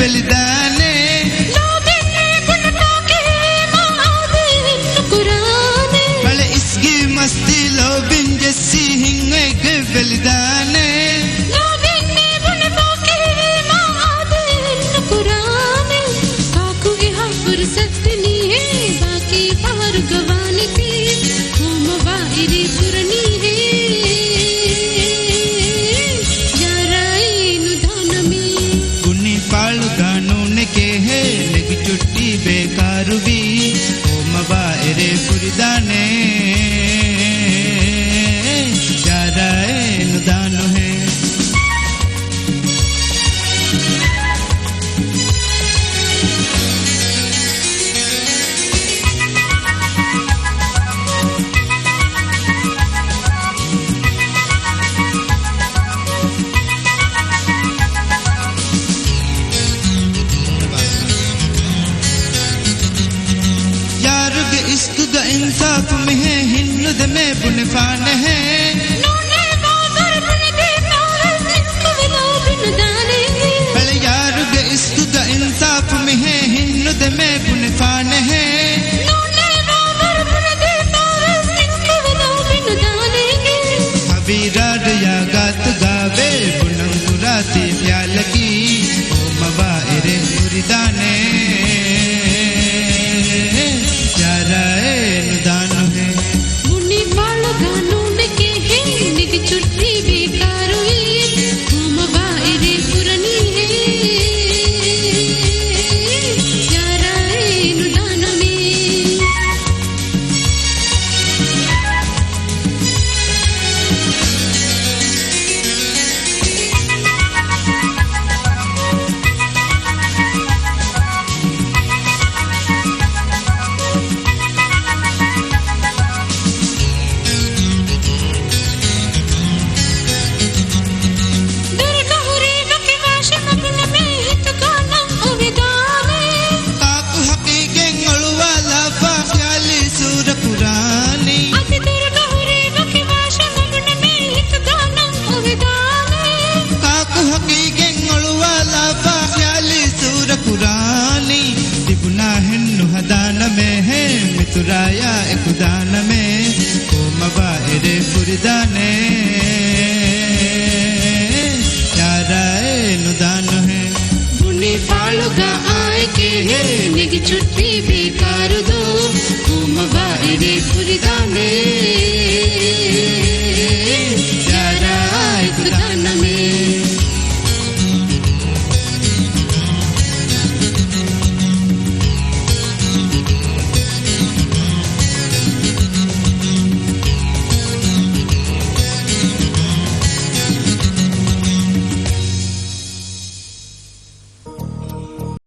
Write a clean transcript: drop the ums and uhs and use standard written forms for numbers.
ಬೆಳೆದಾನೆ ಬಳೆ ಇಸ್ಗಿ ಮಸ್ತಿ ಲೋಬಿನ್ ಜೆಸ್ಸಿ ಹಿಂಗೆ ಬೆಳೆದಾನೆ बेकार भी ओ मबारे पुरदाने जाराए नुदान है इंसाफ में है हिन्नुद में बुनफान है बल यार गे इस्कुद इंसाफ में है हिन्नुद में बुनफान है हबीरार या गात गावे बुनंगुराती प्याल की ओ मबारे मुरिदाने मितुराया एक दान में ओ मबारे पुरदाने याराए नुदान है बुनी फालुगा आए के है निग छुट्टी बेकार दो